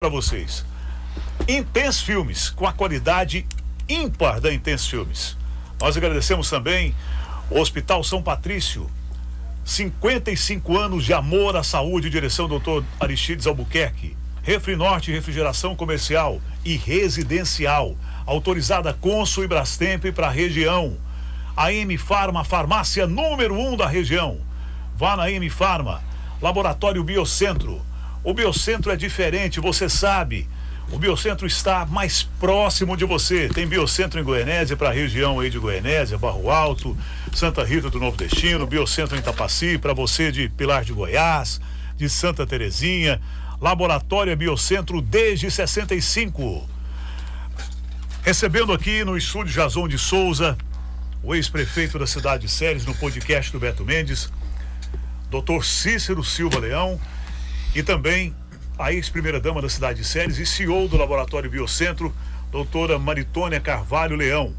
para vocês. Intense Filmes, com a qualidade ímpar da Intense Filmes. Nós agradecemos também o Hospital São Patrício, 55 anos de amor à saúde, direção Dr. Aristides Albuquerque. Refrinorte, refrigeração comercial e residencial, autorizada Consul e Brastemp para a região. A M Farma, farmácia número 1 da região. Vá na M Farma. Laboratório Biocentro. O Biocentro é diferente, você sabe. O Biocentro está mais próximo de você. Tem Biocentro em Goianésia, para a região aí de Goianésia, Barro Alto, Santa Rita do Novo Destino. Biocentro em Itapaci, para você de Pilar de Goiás, de Santa Terezinha. Laboratório Biocentro desde 65. Recebendo aqui no estúdio Jason de Souza, o ex-prefeito da cidade de Ceres, no podcast do Beto Mendes, Dr. Cícero Silva Leão, e também a ex-primeira-dama da cidade de Ceres e CEO do Laboratório Biocentro, doutora Maritônia Carvalho Leão.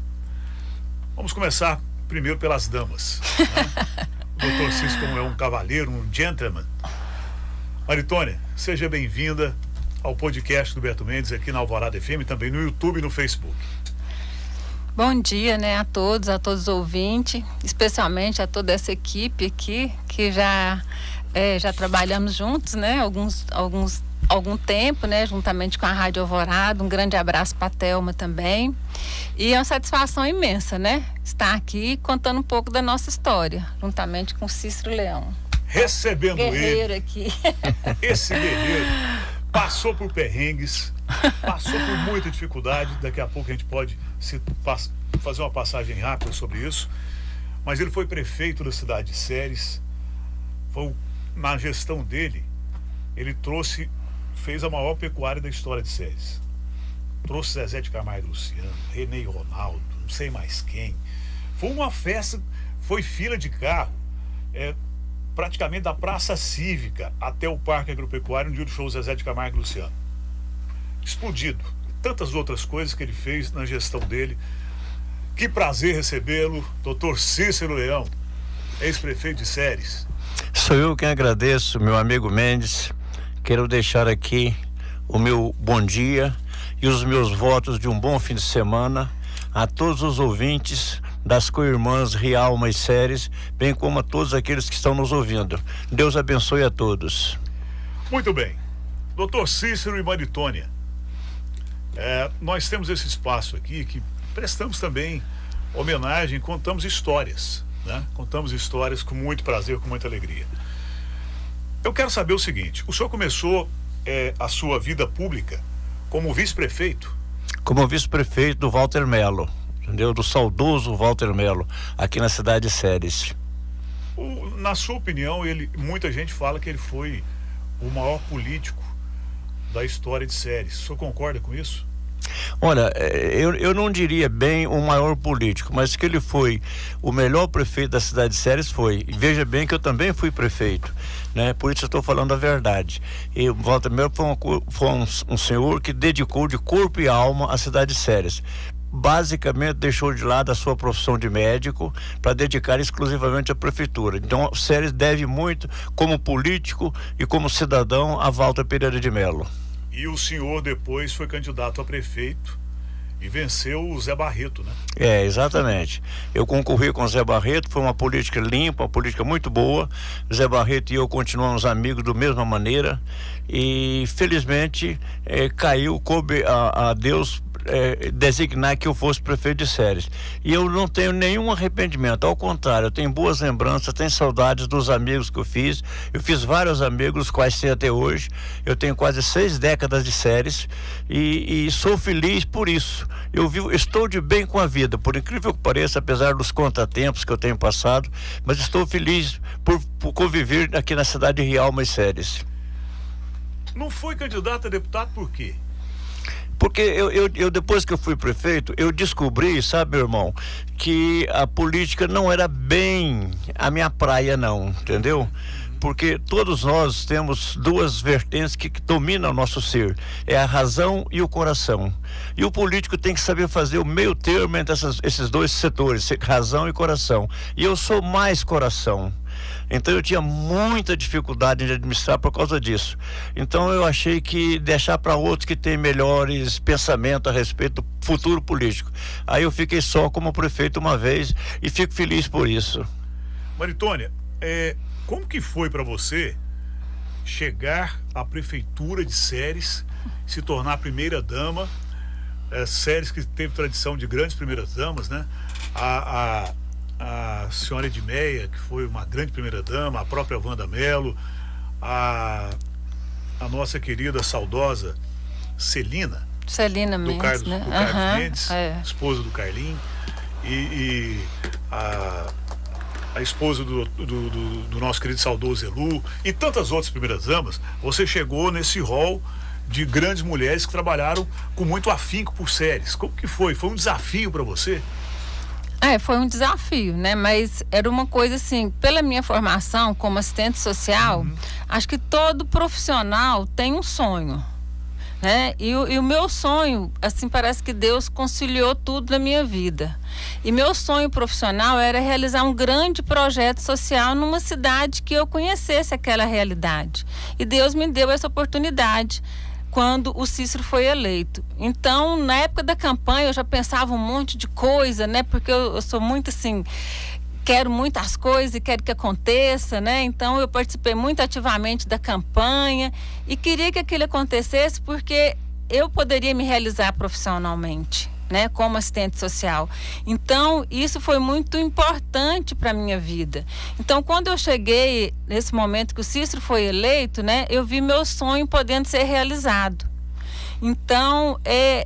Vamos começar primeiro pelas damas, né? O doutor Cícero, como é um cavalheiro, um gentleman. Maritônia, seja bem-vinda ao podcast do Beto Mendes aqui na Alvorada FM, também no YouTube e no Facebook. Bom dia, né, a todos os ouvintes, especialmente a toda essa equipe aqui, que já trabalhamos juntos, né, algum tempo, né, juntamente com a Rádio Alvorada. Um grande abraço para a Thelma também. E é uma satisfação imensa, né, estar aqui contando um pouco da nossa história, juntamente com Cícero Leão. Recebendo guerreiro ele, aqui. Esse guerreiro passou por perrengues, passou por muita dificuldade. Daqui a pouco a gente pode fazer uma passagem rápida sobre isso. Mas ele foi prefeito da cidade de Ceres. Na gestão dele, ele fez a maior pecuária da história de Ceres. Trouxe Zezé de Camargo e Luciano, René e Ronaldo, não sei mais quem. Foi uma festa, foi fila de carro, praticamente da Praça Cívica até o Parque Agropecuário, onde ele show Zezé de Camargo e Luciano. Explodido. Tantas outras coisas que ele fez na gestão dele. Que prazer recebê-lo, doutor Cícero Leão, ex-prefeito de Ceres. Sou eu quem agradeço, meu amigo Mendes. Quero deixar aqui o meu bom dia e os meus votos de um bom fim de semana a todos os ouvintes das co-irmãs Rialma e Ceres, bem como a todos aqueles que estão nos ouvindo. Deus abençoe a todos. Muito bem. Doutor Cícero e Maritônia, nós temos esse espaço aqui que prestamos também homenagem, contamos histórias, né? Contamos histórias com muito prazer, com muita alegria. Eu quero saber o seguinte: o senhor começou a sua vida pública como vice-prefeito? Como vice-prefeito do Walter Melo, entendeu? Do saudoso Walter Melo, aqui na cidade de Ceres. Na sua opinião, muita gente fala que ele foi o maior político da história de Ceres. O senhor concorda com isso? Olha, eu não diria bem o maior político, mas que ele foi o melhor prefeito da cidade de Ceres foi. E veja bem que eu também fui prefeito, né? Por isso eu estou falando a verdade. E o Walter Melo foi um senhor que dedicou de corpo e alma à cidade de Ceres. Basicamente deixou de lado a sua profissão de médico para dedicar exclusivamente à prefeitura. Então, Ceres deve muito como político e como cidadão a Walter Pereira de Melo. E o senhor depois foi candidato a prefeito e venceu o Zé Barreto, né? Exatamente. Eu concorri com o Zé Barreto, foi uma política limpa, uma política muito boa. Zé Barreto e eu continuamos amigos da mesma maneira e felizmente coube a Deus designar que eu fosse prefeito de Ceres. E eu não tenho nenhum arrependimento, ao contrário, eu tenho boas lembranças, tenho saudades dos amigos que eu fiz vários amigos, quais tenho até hoje. Eu tenho quase 6 décadas de Ceres e sou feliz por isso. Estou de bem com a vida, por incrível que pareça, apesar dos contratempos que eu tenho passado, mas estou feliz por conviver aqui na cidade de Rialma e Ceres. Não foi candidato a deputado por quê? Porque eu depois que eu fui prefeito, eu descobri, sabe, meu irmão, que a política não era bem a minha praia, não, entendeu? Porque todos nós temos duas vertentes que dominam o nosso ser, é a razão e o coração. E o político tem que saber fazer o meio termo entre esses dois setores, razão e coração. E eu sou mais coração. Então eu tinha muita dificuldade de administrar por causa disso. Então eu achei que deixar para outros que têm melhores pensamentos a respeito do futuro político. Aí eu fiquei só como prefeito uma vez e fico feliz por isso. Maritônia, como que foi para você chegar à prefeitura de Ceres, se tornar a primeira dama? Ceres que teve tradição de grandes primeiras damas, né? A senhora Edmeia, que foi uma grande primeira dama, a própria Wanda Mello, a nossa querida saudosa Celina Mendes, do Carlos Mendes, esposa do Carlinho, e a esposa do nosso querido saudoso Elu, e tantas outras primeiras damas. Você chegou nesse rol de grandes mulheres que trabalharam com muito afinco por Ceres. Como que foi? Foi um desafio para você? Foi um desafio, né? Mas era uma coisa assim, pela minha formação como assistente social, acho que todo profissional tem um sonho, né? E o meu sonho, assim, parece que Deus conciliou tudo na minha vida. E meu sonho profissional era realizar um grande projeto social numa cidade que eu conhecesse aquela realidade. E Deus me deu essa oportunidade quando o Cícero foi eleito. Então, na época da campanha, eu já pensava um monte de coisa, né? Porque eu sou muito assim, quero muitas coisas e quero que aconteça, né? Então, eu participei muito ativamente da campanha e queria que aquilo acontecesse porque eu poderia me realizar profissionalmente, né, como assistente social. Então, isso foi muito importante para a minha vida. Então, quando eu cheguei nesse momento que o Cícero foi eleito, né, eu vi meu sonho podendo ser realizado. Então,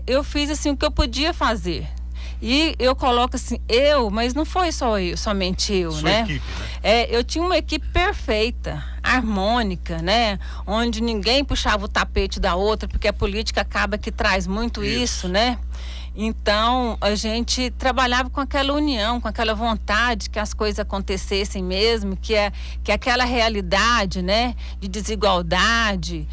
eu fiz assim o que eu podia fazer. E eu coloco assim, mas não foi somente eu, Sua né? equipe, né? Eu tinha uma equipe perfeita, harmônica, né? Onde ninguém puxava o tapete da outra, porque a política acaba que traz muito isso, né? Então, a gente trabalhava com aquela união, com aquela vontade que as coisas acontecessem mesmo, que aquela realidade, né, de desigualdade,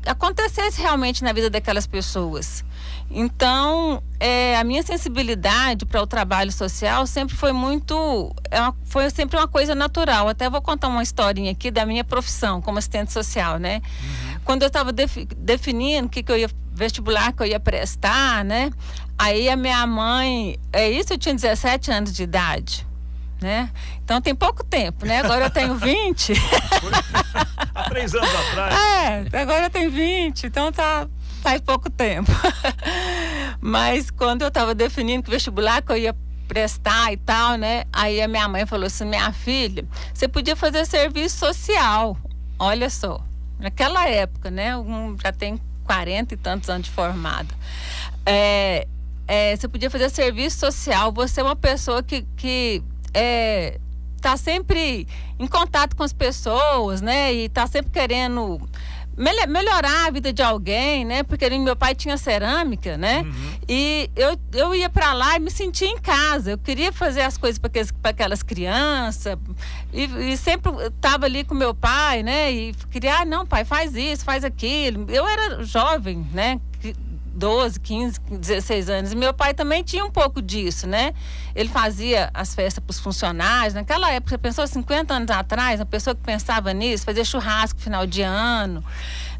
acontecesse realmente na vida daquelas pessoas. Então, a minha sensibilidade para o trabalho social sempre foi foi sempre uma coisa natural. Até vou contar uma historinha aqui da minha profissão como assistente social, né? Quando eu estava definindo vestibular que eu ia prestar, né? Aí a minha mãe, eu tinha 17 anos de idade, né? Então tem pouco tempo, né? Agora eu tenho 20. Há 3 anos atrás. Agora eu tenho 20, então faz pouco tempo. Mas quando eu estava definindo que vestibular que eu ia prestar e tal, né? Aí a minha mãe falou assim, minha filha, você podia fazer serviço social. Olha só, naquela época, né? Já tem 40 e tantos anos de formada. Você podia fazer serviço social. Você é uma pessoa que está sempre em contato com as pessoas, né? E está sempre querendo melhorar a vida de alguém, né? Porque meu pai tinha cerâmica, né? E eu ia para lá e me sentia em casa. Eu queria fazer as coisas para aquelas crianças e sempre estava ali com meu pai, né? E queria, não, pai, faz isso, faz aquilo. Eu era jovem, né? 12, 15, 16 anos. E meu pai também tinha um pouco disso, né? Ele fazia as festas para os funcionários. Naquela época, você pensou 50 anos atrás, uma pessoa que pensava nisso, fazia churrasco final de ano,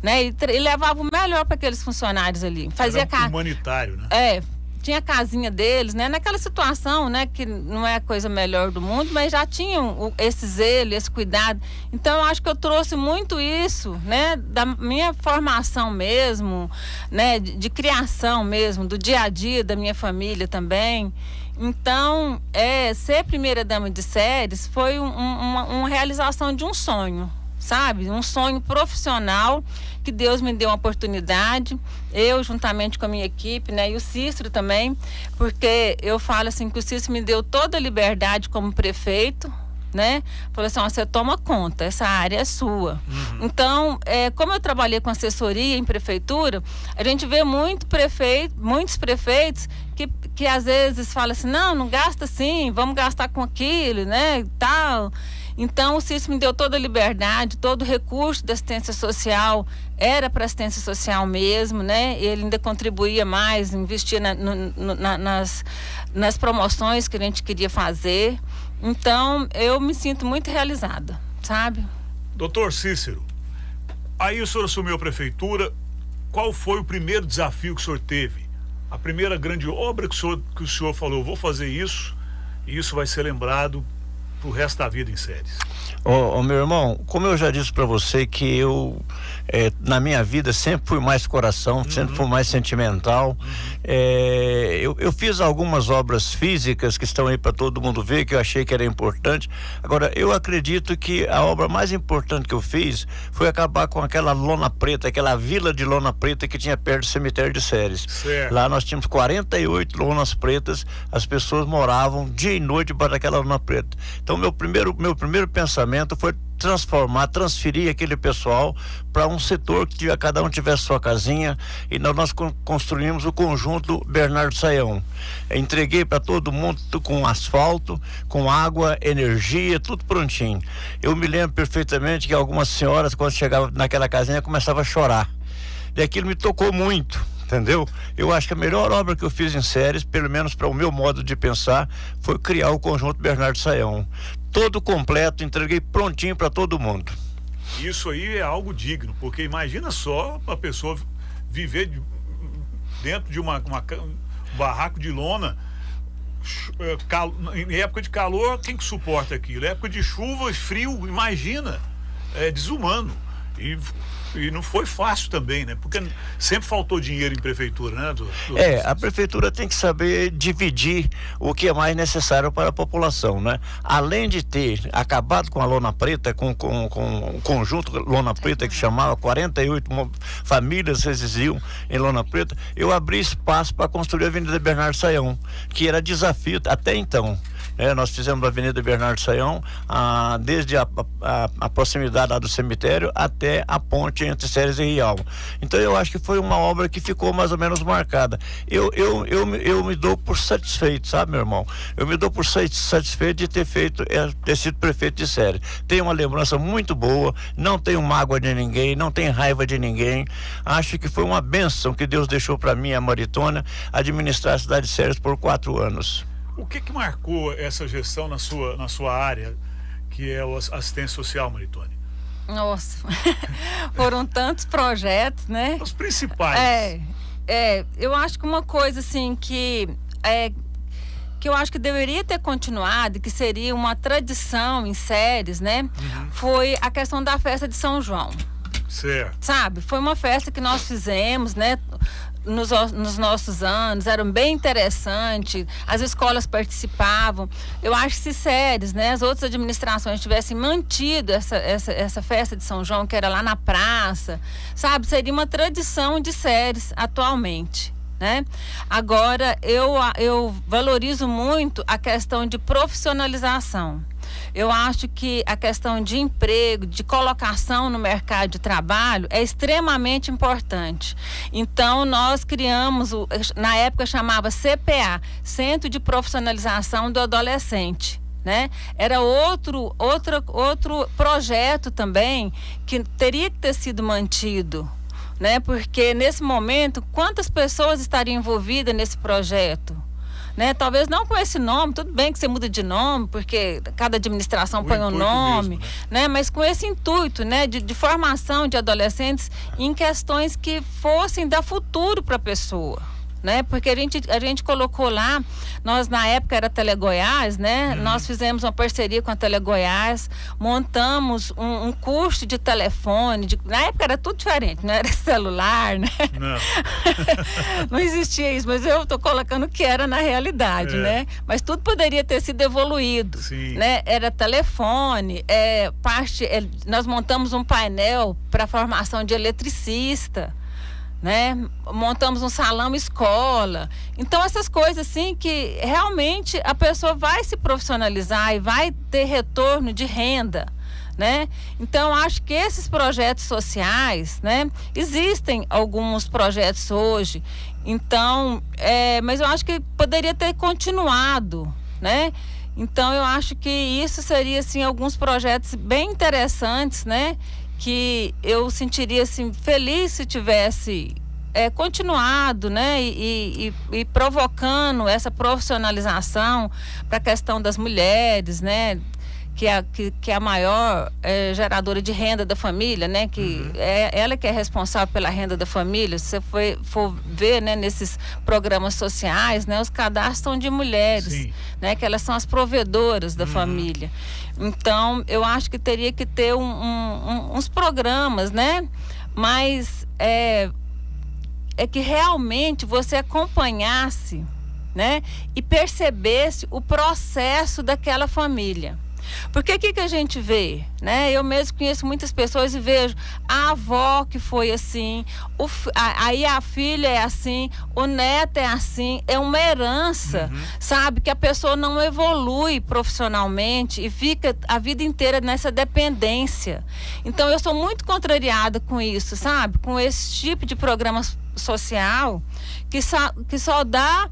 né? E levava o melhor para aqueles funcionários ali. Fazia humanitário, né? Tinha a casinha deles, né? Naquela situação, né? Que não é a coisa melhor do mundo, mas já tinham esse zelo, esse cuidado. Então, eu acho que eu trouxe muito isso, né? Da minha formação mesmo, né? De criação mesmo, do dia a dia da minha família também. Então, ser primeira-dama de Ceres foi uma realização de um sonho, sabe? Um sonho profissional que Deus me deu uma oportunidade, eu juntamente com a minha equipe, né? E o Cícero também, porque eu falo assim que o Cícero me deu toda a liberdade como prefeito, né? Falou assim, você toma conta, essa área é sua. Então, como eu trabalhei com assessoria em prefeitura, a gente vê muitos prefeitos que às vezes falam assim, não gasta assim, vamos gastar com aquilo, né? E tal. Então, o Cícero me deu toda a liberdade, todo o recurso da assistência social era para assistência social mesmo, né? Ele ainda contribuía mais, investia nas promoções que a gente queria fazer. Então, eu me sinto muito realizada, sabe? Doutor Cícero, aí o senhor assumiu a prefeitura, qual foi o primeiro desafio que o senhor teve? A primeira grande obra que o senhor falou, eu vou fazer isso, e isso vai ser lembrado pro resto da vida em Séries. Meu irmão, como eu já disse para você que eu na minha vida sempre fui mais coração, sempre fui mais sentimental. Eu fiz algumas obras físicas que estão aí para todo mundo ver, que eu achei que era importante. Agora, eu acredito que a obra mais importante que eu fiz foi acabar com aquela lona preta, aquela vila de lona preta que tinha perto do cemitério de Séries. Certo. Lá nós tínhamos 48 lonas pretas, as pessoas moravam dia e noite debaixo daquela lona preta. Então, meu primeiro pensamento foi transferir aquele pessoal para um setor que cada um tivesse sua casinha, e nós construímos o conjunto Bernardo Saião. Entreguei para todo mundo com asfalto, com água, energia, tudo prontinho. Eu me lembro perfeitamente que algumas senhoras, quando chegavam naquela casinha, começavam a chorar. E aquilo me tocou muito. Entendeu? Eu acho que a melhor obra que eu fiz em Séries, pelo menos para o meu modo de pensar, foi criar o conjunto Bernardo Saião. Todo completo, entreguei prontinho para todo mundo. Isso aí é algo digno, porque imagina só a pessoa viver dentro de um barraco de lona, em época de calor, quem que suporta aquilo? Em época de chuva e frio, imagina, é desumano. E não foi fácil também, né? Porque sempre faltou dinheiro em prefeitura, né? A prefeitura tem que saber dividir o que é mais necessário para a população, né? Além de ter acabado com a lona preta, com o conjunto lona preta que chamava 48 famílias residiam em lona preta, eu abri espaço para construir a Avenida Bernardo Saião, que era desafio até então. Nós fizemos a Avenida Bernardo Saião desde a proximidade lá do cemitério até a ponte entre Séries e Rial. Então eu acho que foi uma obra que ficou mais ou menos marcada. Eu me dou por satisfeito, sabe, meu irmão? Eu me dou por satisfeito de ter sido prefeito de Séries. Tenho uma lembrança muito boa, não tenho mágoa de ninguém, não tenho raiva de ninguém. Acho que foi uma bênção que Deus deixou para mim, a Maritônia, administrar a cidade de Séries por 4 anos. O que marcou essa gestão na sua área, que é a assistência social, Maritônia? Nossa, foram tantos projetos, né? Os principais. Eu acho que uma coisa assim que eu acho que deveria ter continuado, que seria uma tradição em Séries, né? Foi a questão da festa de São João. Certo. Sabe? Foi uma festa que nós fizemos, né? Nos nossos anos, era bem interessante, as escolas participavam. Eu acho que se Séries, né, as outras administrações tivessem mantido essa festa de São João, que era lá na praça, sabe, seria uma tradição de Séries atualmente, né? Agora, eu valorizo muito a questão de profissionalização. Eu acho que a questão de emprego, de colocação no mercado de trabalho é extremamente importante. Então, nós criamos, na época chamava CPA, Centro de Profissionalização do Adolescente, né? Era outro projeto também que teria que ter sido mantido, né? Porque nesse momento, quantas pessoas estariam envolvidas nesse projeto? Né? Talvez não com esse nome, tudo bem que você muda de nome, porque cada administração põe um nome, mesmo, né? Mas com esse intuito, né? de formação de adolescentes em questões que fossem dar futuro para a pessoa. Né? Porque a gente colocou lá, nós na época era Telegoiás, né? Nós fizemos uma parceria com a Telegoiás, montamos um curso de telefone, na época era tudo diferente, não era celular, né? Não. Não existia isso, mas eu estou colocando o que era na realidade, né? Mas tudo poderia ter sido evoluído. Sim. Né? Era telefone, nós montamos um painel para formação de eletricista, né? Montamos um salão escola. Então, essas coisas assim que realmente a pessoa vai se profissionalizar e vai ter retorno de renda, né? Então, acho que esses projetos sociais, né? Existem alguns projetos hoje, então, mas eu acho que poderia ter continuado, né? Então, eu acho que isso seria, assim, alguns projetos bem interessantes, né? Que eu sentiria assim, feliz se tivesse continuado, né, e provocando essa profissionalização para a questão das mulheres, né, que é a maior geradora de renda da família, né? Que é ela que é responsável pela renda da família. Se você for ver, né, nesses programas sociais, né, os cadastros são de mulheres, né? Que elas são as provedoras da família. Então, eu acho que teria que ter uns programas, né? Mas é que realmente você acompanhasse, né? E percebesse o processo daquela família. Porque o que a gente vê, né? Eu mesmo conheço muitas pessoas e vejo a avó que foi assim, aí a filha é assim, o neto é assim, é uma herança, sabe? Que a pessoa não evolui profissionalmente e fica a vida inteira nessa dependência. Então eu sou muito contrariada com isso, sabe? Com esse tipo de programa social que só dá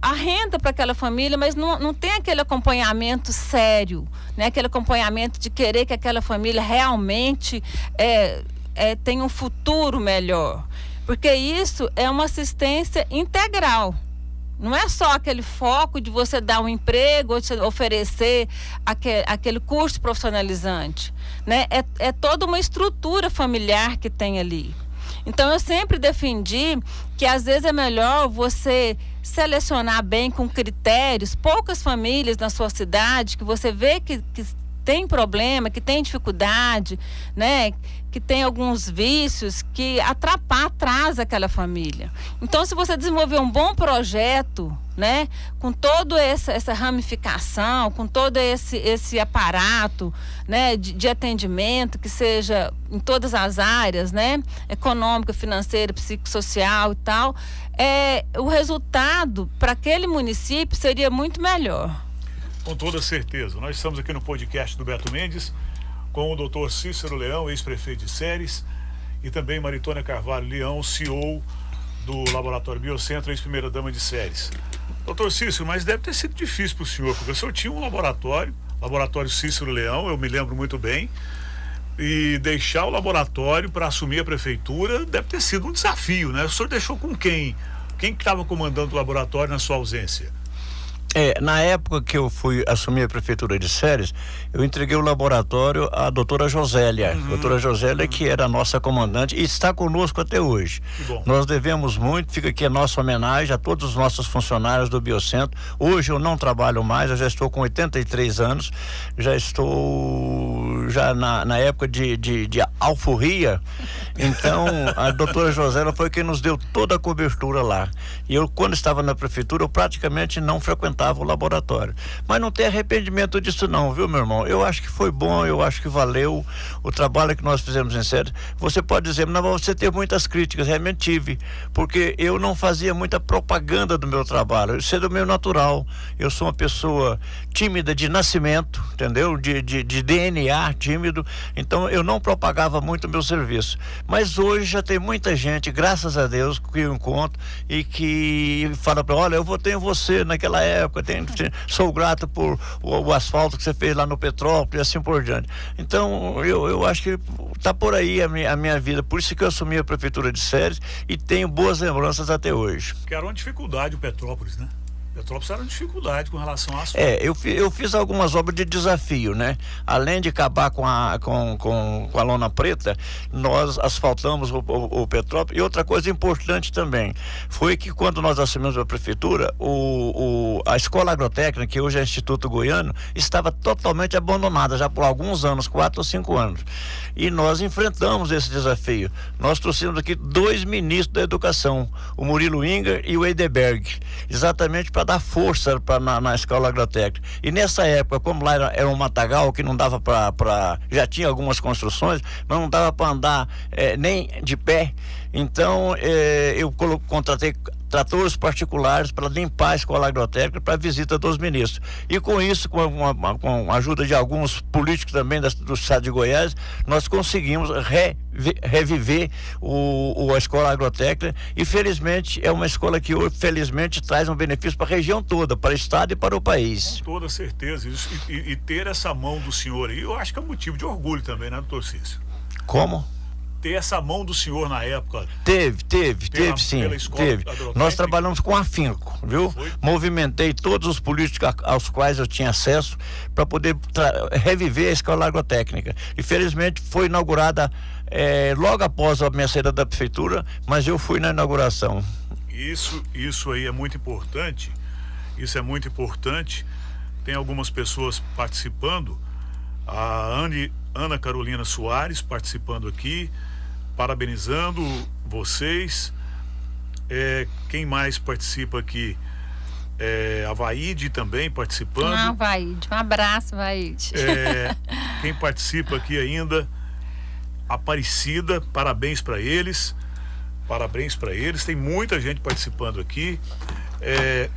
a renda para aquela família, mas não tem aquele acompanhamento sério, né? Aquele acompanhamento de querer que aquela família realmente tenha um futuro melhor. Porque isso é uma assistência integral. Não é só aquele foco de você dar um emprego ou de oferecer aquele curso profissionalizante, né? É toda uma estrutura familiar que tem ali. Então, eu sempre defendi que às vezes é melhor você selecionar bem com critérios, poucas famílias na sua cidade que você vê que tem problema, que tem dificuldade, né? Que tem alguns vícios que atrasa aquela família. Então, se você desenvolver um bom projeto, né? Com toda essa ramificação, com todo esse aparato, né? De atendimento que seja em todas as áreas, né? Econômica, financeira, psicossocial e tal, o resultado para aquele município seria muito melhor. Com toda certeza. Nós estamos aqui no podcast do Beto Mendes com o Dr. Cícero Leão, ex-prefeito de Ceres, e também Maritônia Carvalho Leão, CEO do Laboratório Biocentro, ex-primeira-dama de Ceres. Dr. Cícero, mas deve ter sido difícil para o senhor, porque o senhor tinha um laboratório Cícero Leão, eu me lembro muito bem, e deixar o laboratório para assumir a prefeitura deve ter sido um desafio, né? O senhor deixou com quem? Quem estava comandando o laboratório na sua ausência? Na época que eu fui assumir a prefeitura de Ceres, eu entreguei o laboratório à doutora Josélia. Doutora Josélia, que era a nossa comandante e está conosco até hoje. Nós devemos muito, fica aqui a nossa homenagem a todos os nossos funcionários do Biocentro. Hoje eu não trabalho mais, eu já estou com 83 anos, já estou na época de alforria. Então, a doutora Josélia foi quem nos deu toda a cobertura lá. E eu, quando estava na prefeitura, eu praticamente não frequentava o laboratório. Mas não tem arrependimento disso não, viu, meu irmão? Eu acho que foi bom, eu acho que valeu o trabalho que nós fizemos em Ceres. Você pode dizer, não, você teve muitas críticas, realmente tive, porque eu não fazia muita propaganda do meu trabalho, isso é do meu natural. Eu sou uma pessoa tímida de nascimento, entendeu? De DNA tímido, então eu não propagava muito o meu serviço. Mas hoje já tem muita gente, graças a Deus, que eu encontro e que fala para, olha, eu votei em você naquela época, sou grato por o asfalto que você fez lá no Petrópolis e assim por diante. Então, eu acho que está por aí a minha vida, por isso que eu assumi a prefeitura de Ceres e tenho boas lembranças até hoje. Que era uma dificuldade o Petrópolis, né? Petrópolis era uma dificuldade com relação a asfalto. Eu fiz algumas obras de desafio, né? Além de acabar com a lona preta, nós asfaltamos o Petrópolis. E outra coisa importante também foi que quando nós assumimos a prefeitura, a escola agrotécnica, que hoje é Instituto Goiano, estava totalmente abandonada já por alguns anos, 4 ou 5 anos. E nós enfrentamos esse desafio. Nós trouxemos aqui 2 ministros da educação, o Murilo Inger e o Eideberg, exatamente para dar força na escola agrotécnica. E nessa época, como lá era um matagal que não dava já tinha algumas construções, mas não dava para andar nem de pé. Então eu contratei tratores particulares para limpar a escola agrotécnica para a visita dos ministros. E com isso, com a ajuda de alguns políticos também do estado de Goiás, nós conseguimos reviver a escola agrotécnica e felizmente é uma escola que hoje felizmente traz um benefício para a região toda, para o estado e para o país. Com toda certeza, isso, e ter essa mão do senhor aí, eu acho que é um motivo de orgulho também, né, doutor Cícero? Como? ter essa mão do senhor na época? Teve sim. Teve. Nós trabalhamos com afinco, viu? Foi? Movimentei todos os políticos aos quais eu tinha acesso para poder reviver a escola agrotécnica. Infelizmente foi inaugurada logo após a minha saída da prefeitura, mas eu fui na inauguração. Isso aí é muito importante. Isso é muito importante. Tem algumas pessoas participando. A Ana Carolina Soares participando aqui, parabenizando vocês. Quem mais participa aqui? A Vaide também participando. Vaide, um abraço, Vaide. Quem participa aqui ainda? Aparecida, parabéns para eles. Parabéns para eles. Tem muita gente participando aqui.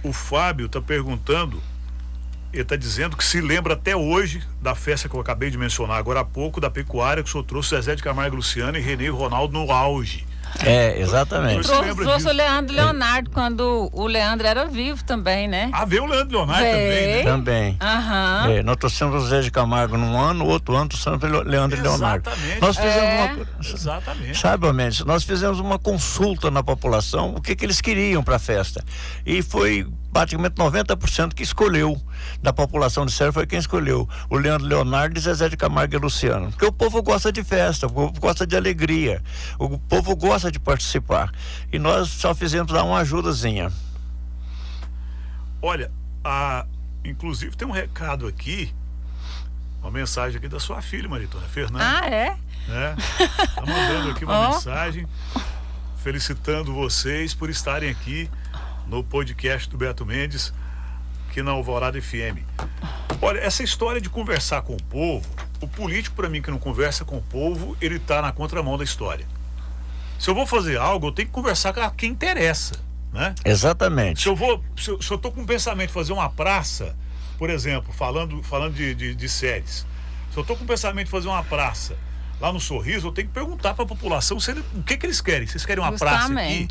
O Fábio está perguntando. Ele está dizendo que se lembra até hoje da festa que eu acabei de mencionar agora há pouco, da pecuária, que o senhor trouxe Zezé de Camargo e Luciano e Renê e Ronaldo no auge. Exatamente. Trouxe o Leandro Leonardo, quando o Leandro era vivo também, né? Veio o Leandro Leonardo também, né? Também. Nós trouxemos o Zezé de Camargo num ano, o outro ano trouxemos o Leandro Leonardo. Nós fizemos Exatamente. Sabe, Mendes, nós fizemos uma consulta na população, o que eles queriam para a festa. E foi praticamente 90% que escolheu, da população de Serra, foi quem escolheu o Leandro Leonardo e Zezé de Camargo e Luciano. Porque o povo gosta de festa, o povo gosta de alegria, o povo gosta de participar. E nós só fizemos dar uma ajudazinha. Olha, inclusive tem um recado aqui, uma mensagem aqui da sua filha, Maritona Fernanda. Tá mandando aqui uma mensagem felicitando vocês por estarem aqui no podcast do Beto Mendes, aqui na Alvorada FM. Olha, essa história de conversar com o povo, o político, para mim, que não conversa com o povo, ele tá na contramão da história. Se eu vou fazer algo, eu tenho que conversar com quem interessa, né? Exatamente. Se eu tô com um pensamento de fazer uma praça, por exemplo, falando de séries, se eu tô com um pensamento de fazer uma praça lá no Sorriso, eu tenho que perguntar para a população o que eles querem. Vocês querem uma praça aqui?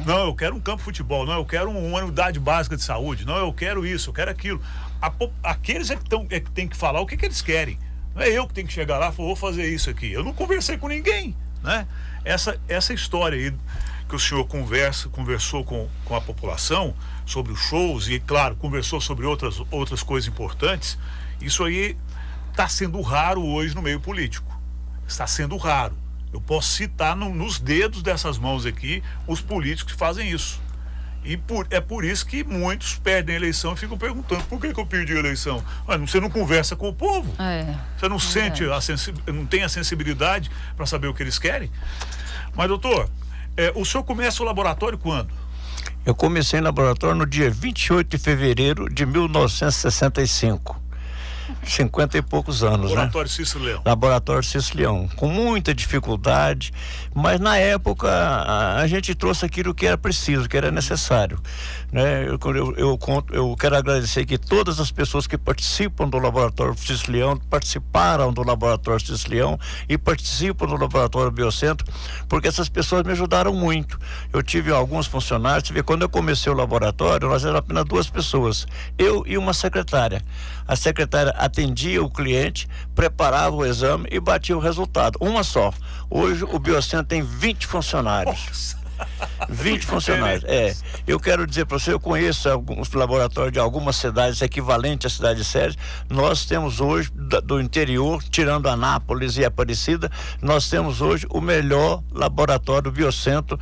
Não, eu quero um campo de futebol. Não, eu quero uma unidade básica de saúde. Não, eu quero isso, eu quero aquilo. Aqueles que tem que falar o que eles querem. Não é eu que tenho que chegar lá e falar, vou fazer isso aqui. Eu não conversei com ninguém, né? Essa história aí que o senhor conversou com a população sobre os shows e, claro, conversou sobre outras coisas importantes, isso aí está sendo raro hoje no meio político. Está sendo raro. Eu posso citar nos dedos dessas mãos aqui os políticos que fazem isso. E é por isso que muitos perdem a eleição e ficam perguntando, por que eu perdi a eleição? Você não conversa com o povo. Você não sente, não tem a sensibilidade para saber o que eles querem. Mas, doutor, o senhor começa o laboratório quando? Eu comecei no laboratório no dia 28 de fevereiro de 1965. 50 e poucos anos, Laboratório Cícero Leão. Laboratório Cícero Leão, com muita dificuldade, mas na época a gente trouxe aquilo que era preciso, que era necessário, né? Eu quero agradecer que todas as pessoas que participam do Laboratório Cícero Leão participaram do Laboratório Cícero Leão e participam do Laboratório Biocentro, porque essas pessoas me ajudaram muito. Eu tive alguns funcionários, quando eu comecei o laboratório, nós éramos apenas 2 pessoas, eu e uma secretária. A secretária atendia o cliente, preparava o exame e batia o resultado. Uma só. Hoje o Biocentro tem 20 funcionários. Nossa. 20 funcionários. Eu quero dizer para você, eu conheço alguns laboratórios de algumas cidades equivalentes à cidade de Sérgio. Nós temos hoje, do interior, tirando Anápolis e Aparecida, nós temos hoje o melhor laboratório Biocentro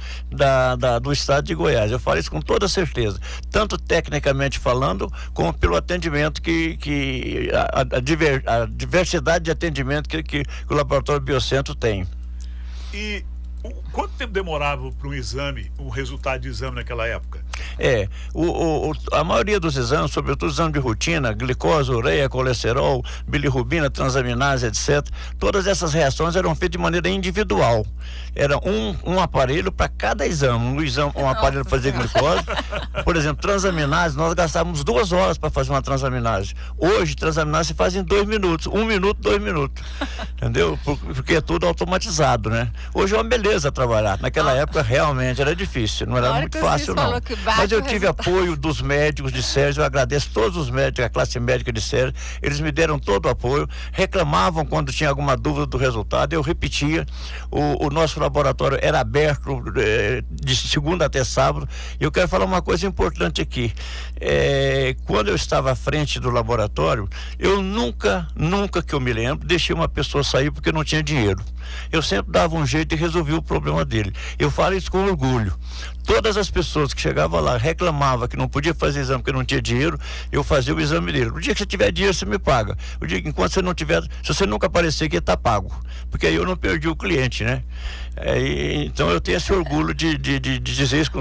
do estado de Goiás. Eu falo isso com toda certeza, tanto tecnicamente falando, como pelo atendimento a diversidade de atendimento que o laboratório Biocentro tem. E quanto tempo demorava para um resultado de exame naquela época? A maioria dos exames, sobretudo exames de rotina, glicose, ureia, colesterol, bilirrubina, transaminase, etc., todas essas reações eram feitas de maneira individual. Era um aparelho para cada exame. Um aparelho para fazer glicose. Por exemplo, transaminase, nós gastávamos 2 horas para fazer uma transaminase. Hoje, transaminase se faz em 2 minutos. 1 minuto, 2 minutos. Entendeu? Porque é tudo automatizado, né? Hoje é uma beleza trabalhar. Naquela época, realmente, era difícil. Não era muito fácil, não. Falou que Mas eu tive apoio dos médicos de Sérgio, eu agradeço todos os médicos, a classe médica de Sérgio, eles me deram todo o apoio, reclamavam quando tinha alguma dúvida do resultado, eu repetia, o nosso laboratório era aberto de segunda até sábado. E eu quero falar uma coisa importante aqui, quando eu estava à frente do laboratório, eu nunca que eu me lembro, deixei uma pessoa sair porque não tinha dinheiro. Eu sempre dava um jeito e resolvi o problema dele. Eu falo isso com orgulho. Todas as pessoas que chegavam lá reclamavam que não podia fazer exame porque não tinha dinheiro, eu fazia o exame dele. O dia que você tiver dinheiro, você me paga. O dia que, enquanto você não tiver, se você nunca aparecer aqui, tá pago. Porque aí eu não perdi o cliente, né? Então eu tenho esse orgulho de dizer isso,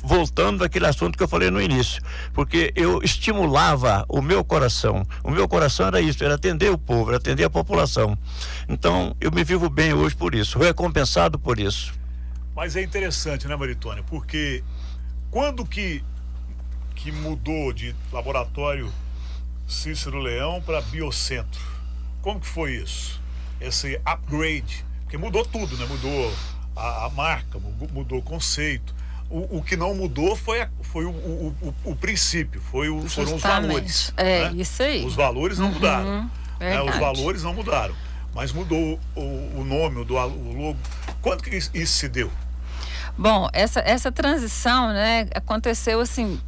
voltando àquele assunto que eu falei no início, porque eu estimulava o meu coração era isso, era atender o povo, era atender a população. Então eu me vivo bem hoje por isso, recompensado por isso. Mas é interessante, né, Maritônia, porque quando que mudou de laboratório Cícero Leão para Biocentro? Como que foi isso? Esse upgrade, porque mudou tudo, né? Mudou a marca, mudou o conceito. O que não mudou foi o princípio, foram os valores. Né? Isso aí. Os valores não mudaram. Né? Os valores não mudaram. Mas mudou o nome, o logo. Quando que isso se deu? Bom, essa transição, né, aconteceu assim.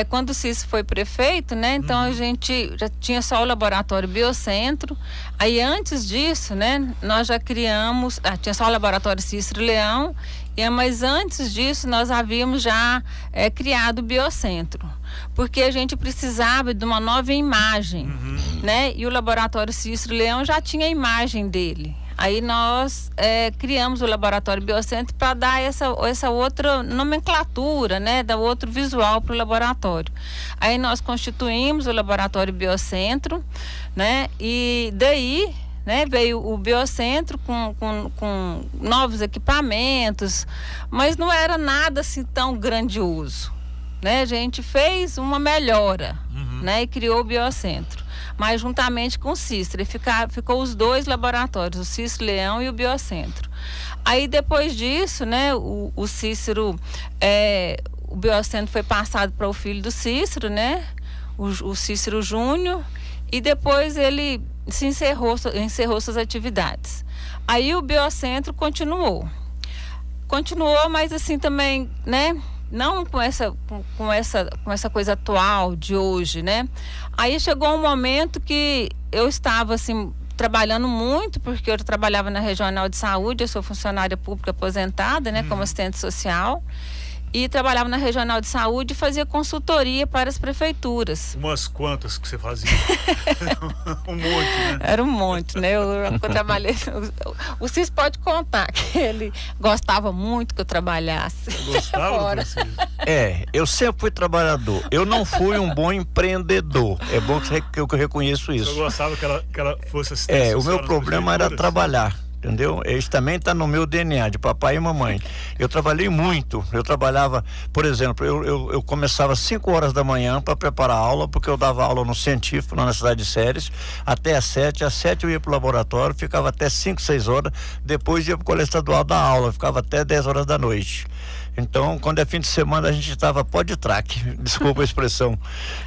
Quando o Cícero foi prefeito, né? Então a gente já tinha só o laboratório Biocentro. Aí antes disso, né? Nós já criamos, tinha só o laboratório Cícero Leão. Mas antes disso nós havíamos já criado o Biocentro, porque a gente precisava de uma nova imagem, né? E o laboratório Cícero Leão já tinha a imagem dele. Aí nós criamos o laboratório Biocentro para dar essa outra nomenclatura, né? Dar outro visual para o laboratório. Aí nós constituímos o laboratório Biocentro, né? E daí, né, veio o Biocentro com novos equipamentos, mas não era nada assim tão grandioso, né? A gente fez uma melhora, né, e criou o Biocentro, mas juntamente com o Cícero, ficou os dois laboratórios, o Cícero Leão e o Biocentro. Aí depois disso, né, o Cícero, o Biocentro foi passado para o filho do Cícero, né, o Cícero Júnior, e depois ele encerrou suas atividades. Aí o Biocentro continuou, mas assim também, né? Não com essa coisa atual de hoje, né? Aí chegou um momento que eu estava assim trabalhando muito, porque eu trabalhava na Regional de Saúde, eu sou funcionária pública aposentada, né, como assistente social. E trabalhava na Regional de Saúde e fazia consultoria para as prefeituras. Umas quantas que você fazia? Um monte, né? Era um monte, né? Eu trabalhei... O Cícero pode contar que ele gostava muito que eu trabalhasse. Eu gostava do Cícero? Eu sempre fui trabalhador. Eu não fui um bom empreendedor. É bom que eu reconheço isso. Eu gostava que ela fosse assistente social. O meu problema era trabalhar. Entendeu? Isso também está no meu DNA, de papai e mamãe. Eu trabalhei muito. Eu trabalhava, por exemplo, eu começava às 5 horas da manhã para preparar a aula, porque eu dava aula no científico, lá na cidade de Séries, até às 7. Às 7 eu ia para o laboratório, ficava até 5, 6 horas. Depois ia para o colégio estadual dar aula, ficava até 10 horas da noite. Então, quando é fim de semana, a gente estava pó de traque, desculpa a expressão.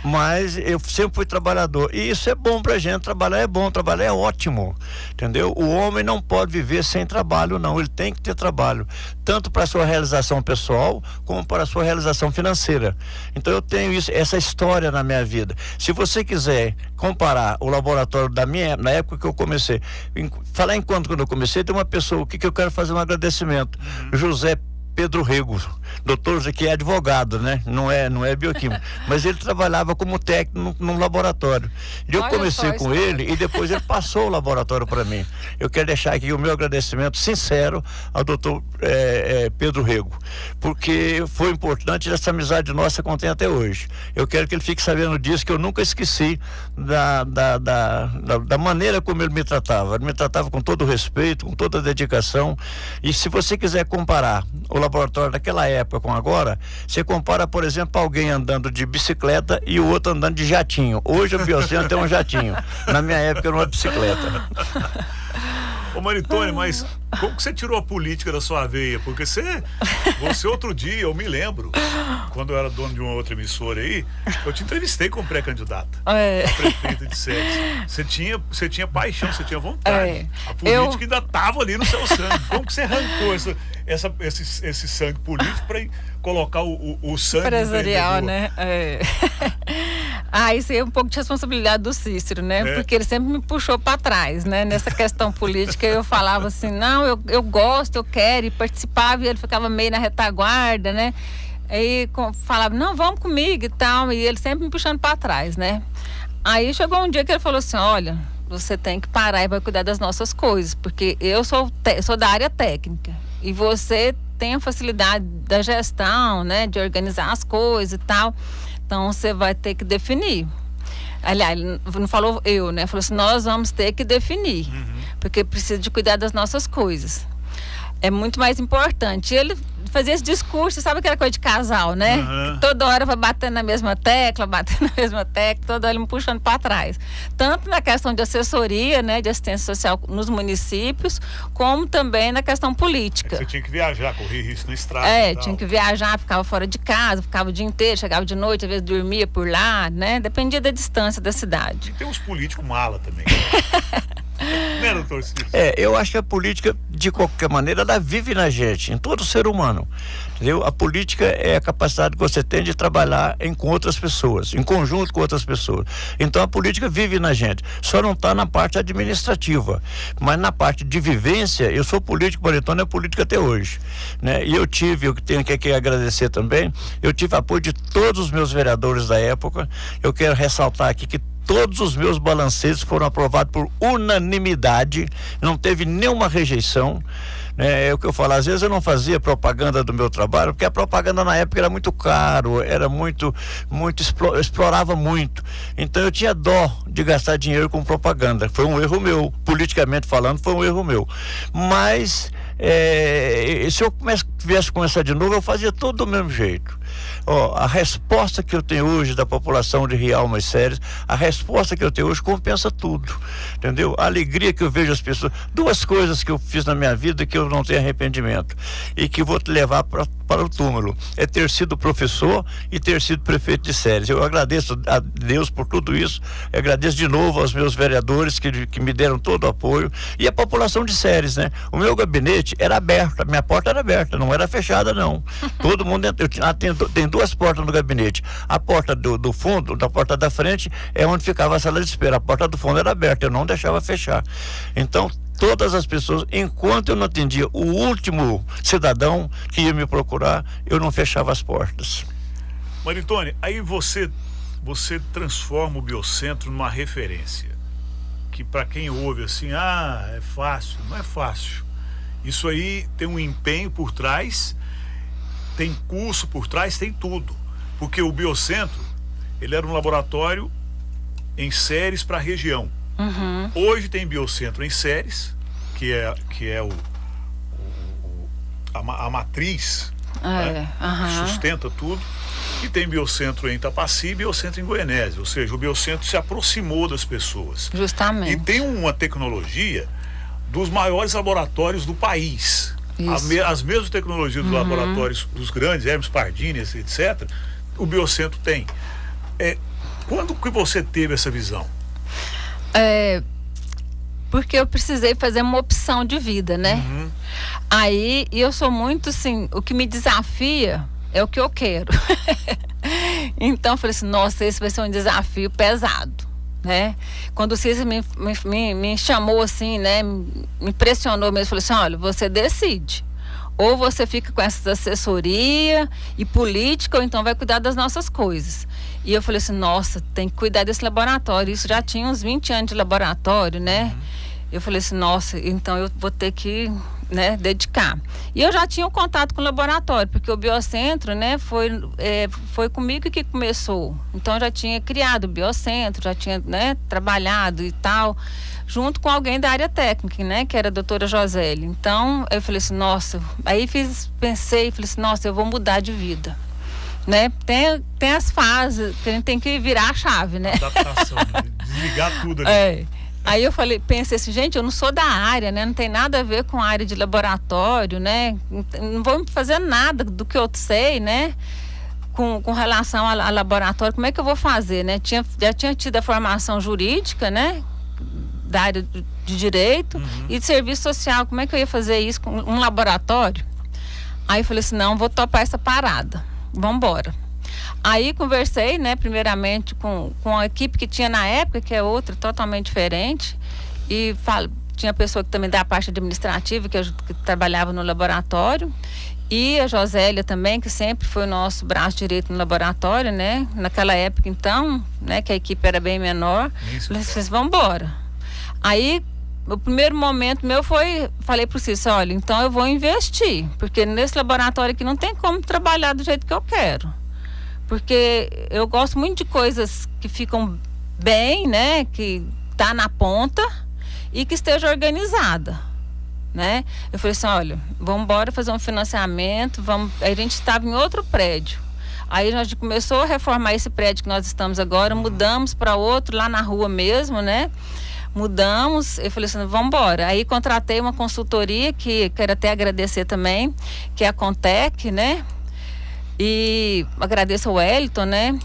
Mas eu sempre fui trabalhador. E isso é bom pra gente, trabalhar é bom, trabalhar é ótimo, entendeu? O homem não pode viver sem trabalho, não. Ele tem que ter trabalho, tanto para a sua realização pessoal, como para a sua realização financeira. Então, eu tenho essa história na minha vida. Se você quiser comparar o laboratório na época que eu comecei, falar quando eu comecei, tem uma pessoa, o que eu quero fazer um agradecimento. José Pedro Rego, doutor, que é advogado, né? Não é bioquímico, mas ele trabalhava como técnico num laboratório. E eu comecei com ele e depois ele passou o laboratório para mim. Eu quero deixar aqui o meu agradecimento sincero ao doutor Pedro Rego, porque foi importante essa amizade nossa que tem até hoje. Eu quero que ele fique sabendo disso, que eu nunca esqueci da maneira como ele me tratava. Ele me tratava com todo o respeito, com toda a dedicação. E se você quiser comparar o laboratório daquela época com agora, você compara, por exemplo, alguém andando de bicicleta e o outro andando de jatinho. Hoje o Biocentro é um jatinho. Na minha época era uma bicicleta. Ô Maritone, mas como que você tirou a política da sua veia? Porque você outro dia, eu me lembro, quando eu era dono de uma outra emissora aí, eu te entrevistei como pré-candidata a prefeita de Séries. Você tinha paixão, você tinha vontade. A política ainda estava ali no seu sangue. Como que você arrancou esse sangue político para colocar o sangue empresarial, né? Isso aí é um pouco de responsabilidade do Cícero, né? Porque ele sempre me puxou para trás, né? Nessa questão política, eu falava assim, não, eu gosto, eu quero, e participava, e ele ficava meio na retaguarda, né? Aí falava, não, vamos comigo e tal, e ele sempre me puxando para trás, né? Aí chegou um dia que ele falou assim, olha, você tem que parar e vai cuidar das nossas coisas, porque eu sou da área técnica, e você tem a facilidade da gestão, né? De organizar as coisas e tal. Então, você vai ter que definir. Aliás, ele não falou eu, né? Falou assim, nós vamos ter que definir. Porque precisa de cuidar das nossas coisas. É muito mais importante. Ele fazia esse discurso, sabe aquela coisa de casal, né? Toda hora vai batendo na mesma tecla, toda hora ele me puxando para trás. Tanto na questão de assessoria, né? De assistência social nos municípios, como também na questão política. Você tinha que viajar, correr risco na estrada. Tinha que viajar, ficava fora de casa, ficava o dia inteiro, chegava de noite, às vezes dormia por lá, né? Dependia da distância da cidade. E tem uns políticos mala também. Né, doutor Cícero? Eu acho que a política, de qualquer maneira, ela vive na gente, em todo ser humano. Entendeu? A política é a capacidade que você tem de trabalhar com outras pessoas, em conjunto com outras pessoas. Então a política vive na gente, só não está na parte administrativa, mas na parte de vivência. Eu sou político, Maritone é político até hoje, né? E eu tenho que agradecer também, eu tive apoio de todos os meus vereadores da época. Eu quero ressaltar aqui que todos os meus balancetes foram aprovados por unanimidade, não teve nenhuma rejeição, né? É o que eu falo, às vezes eu não fazia propaganda do meu trabalho, porque a propaganda na época era muito caro, era explorava muito, então eu tinha dó de gastar dinheiro com propaganda. Foi um erro meu, politicamente falando, foi um erro meu, mas se eu viesse começar de novo, eu fazia tudo do mesmo jeito. A resposta que eu tenho hoje da população de Rialmas Séries, a resposta que eu tenho hoje compensa tudo, entendeu? A alegria que eu vejo as pessoas, duas coisas que eu fiz na minha vida que eu não tenho arrependimento e que vou te levar para o túmulo, é ter sido professor e ter sido prefeito de Séries. Eu agradeço a Deus por tudo isso, eu agradeço de novo aos meus vereadores que me deram todo o apoio, e a população de Séries, né? O meu gabinete era aberto, a minha porta era aberta, não era fechada não. Todo mundo tem duas portas no gabinete. A porta do fundo, da porta da frente, é onde ficava a sala de espera. A porta do fundo era aberta, eu não deixava fechar. Então, todas as pessoas, enquanto eu não atendia o último cidadão que ia me procurar, eu não fechava as portas. Maritone, aí você transforma o Biocentro numa referência. Que para quem ouve assim, é fácil. Não é fácil. Isso aí tem um empenho por trás, tem curso por trás, tem tudo. Porque o Biocentro, ele era um laboratório em Séries para a região. Hoje tem Biocentro em Séries, que é a matriz, né, que sustenta tudo. E tem Biocentro em Itapaci e Biocentro em Goianésia. Ou seja, o Biocentro se aproximou das pessoas. Justamente. E tem uma tecnologia dos maiores laboratórios do país. As mesmas tecnologias dos laboratórios dos grandes, Hermes Pardini, etc., o Biocentro tem. Quando que você teve essa visão? Porque eu precisei fazer uma opção de vida, né? Aí eu sou muito assim, o que me desafia é o que eu quero. Então eu falei assim, nossa, esse vai ser um desafio pesado, né? Quando o Cícero me chamou assim, né? Me impressionou mesmo, falou assim, olha, você decide. Ou você fica com essa assessoria e política, ou então vai cuidar das nossas coisas. E eu falei assim, nossa, tem que cuidar desse laboratório. Isso já tinha uns 20 anos de laboratório, né? Eu falei assim, nossa, então eu vou ter que, né, dedicar. E eu já tinha um contato com o laboratório, porque o Biocentro, né, foi comigo que começou. Então eu já tinha criado o Biocentro, já tinha, né, trabalhado e tal, junto com alguém da área técnica, né, que era a doutora Josélia. Então eu falei assim, nossa, aí pensei, falei assim, nossa, eu vou mudar de vida. Né? Tem as fases que a gente tem que virar a chave, né? Adaptação, né? Desligar tudo ali. Aí eu pensei assim, gente, eu não sou da área, né? Não tem nada a ver com a área de laboratório, né? Não vou fazer nada do que eu sei, né? Com relação a laboratório, como é que eu vou fazer, né? Já tinha tido a formação jurídica, né? Da área de direito e de serviço social. Como é que eu ia fazer isso com um laboratório? Aí eu falei assim, não, vou topar essa parada. Vamos embora. Aí conversei, né, primeiramente com a equipe que tinha na época, que é outra, totalmente diferente. E tinha pessoa que também da parte administrativa, que trabalhava no laboratório. E a Josélia também, que sempre foi o nosso braço direito no laboratório, né? Naquela época, então, né, que a equipe era bem menor. Falei assim, vamos embora. Aí, o primeiro momento meu falei para o Cícero, olha, então eu vou investir, porque nesse laboratório aqui não tem como trabalhar do jeito que eu quero. Porque eu gosto muito de coisas que ficam bem, né? Que tá na ponta e que esteja organizada. Né? Eu falei assim, olha, vamos embora fazer um financiamento, aí a gente estava em outro prédio. Aí a gente começou a reformar esse prédio que nós estamos agora, mudamos para outro, lá na rua mesmo, né? Mudamos, eu falei assim, vamos embora. Aí contratei uma consultoria, que quero até agradecer também, que é a Contec, né? E agradeço ao Wellington, né?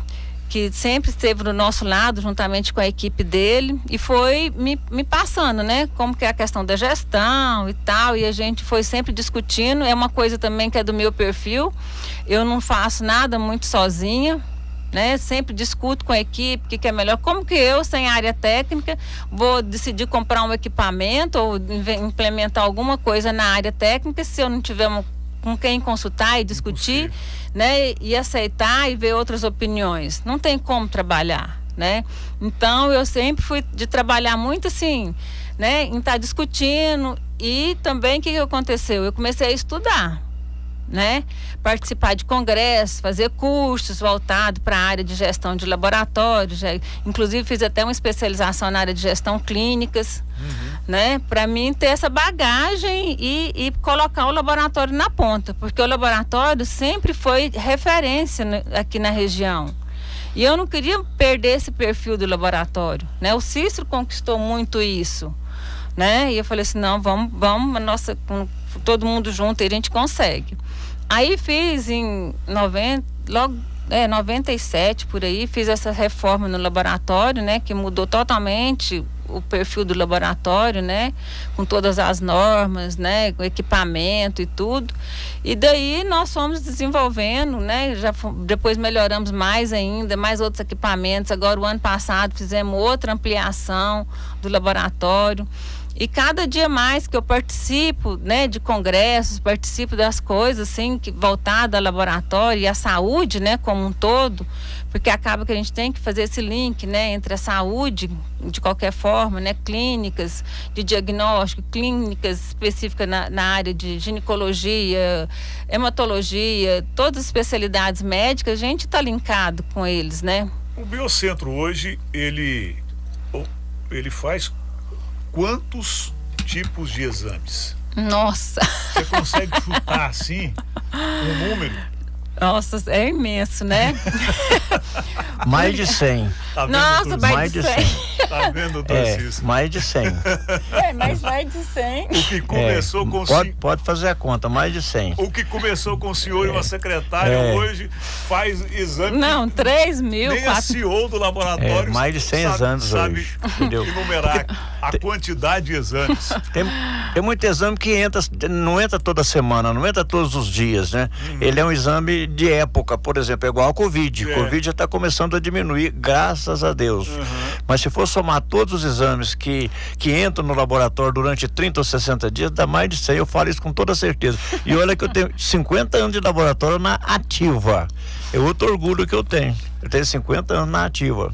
Que sempre esteve do nosso lado, juntamente com a equipe dele, e foi me passando, né, como que é a questão da gestão e tal, e a gente foi sempre discutindo. É uma coisa também que é do meu perfil, eu não faço nada muito sozinha, né, sempre discuto com a equipe, que é melhor, como que eu, sem área técnica, vou decidir comprar um equipamento ou implementar alguma coisa na área técnica, se eu não tiver com quem consultar e discutir, né, e aceitar e ver outras opiniões. Não tem como trabalhar, né? Então eu sempre fui de trabalhar muito assim, né, em estar discutindo. E também o que aconteceu? Eu comecei a estudar, né? Participar de congressos, fazer cursos voltados para a área de gestão de laboratórios. Inclusive fiz até uma especialização na área de gestão clínicas, né? Para mim ter essa bagagem e colocar o laboratório na ponta, porque o laboratório sempre foi referência aqui na região. E eu não queria perder esse perfil do laboratório, né? O Cícero conquistou muito isso, né? E eu falei assim, não, vamos, com todo mundo junto, aí a gente consegue. Aí fiz em 97 por aí, fiz essa reforma no laboratório, né, que mudou totalmente o perfil do laboratório, né, com todas as normas, né, com equipamento e tudo. E daí nós fomos desenvolvendo, né, depois melhoramos mais ainda, mais outros equipamentos. Agora o ano passado fizemos outra ampliação do laboratório. E cada dia mais que eu participo, né, de congressos, participo das coisas assim, voltadas ao laboratório e à saúde, né, como um todo, porque acaba que a gente tem que fazer esse link, né, entre a saúde, de qualquer forma, né, clínicas de diagnóstico, clínicas específicas na área de ginecologia, hematologia, todas as especialidades médicas, a gente está linkado com eles, né? O Biocentro hoje, ele faz quantos tipos de exames? Nossa! Você consegue chutar assim um número? Nossa, é imenso, né? Mais de 100. Tá vendo, Nossa, mais de 100. Tá vendo, doutor Cícero? Mais de 100. Mas mais de 100. O que começou com pode fazer a conta, mais de 100. O que começou com o senhor e uma secretária hoje faz exame. Não, 3 mil. Nem a CEO do laboratório mais de 100 exames hoje. Entendeu? Enumerar a quantidade de exames. Tem muito exame que não entra toda semana, não entra todos os dias, né? Ele é um exame de época, por exemplo, é igual ao Covid. O Covid já está começando a diminuir, graças a Deus. Mas se for somar todos os exames que entram no laboratório durante 30 ou 60 dias, dá mais de 100, eu falo isso com toda certeza. E olha que eu tenho 50 anos de laboratório na ativa. É outro orgulho que eu tenho. Eu tenho 50 anos na ativa.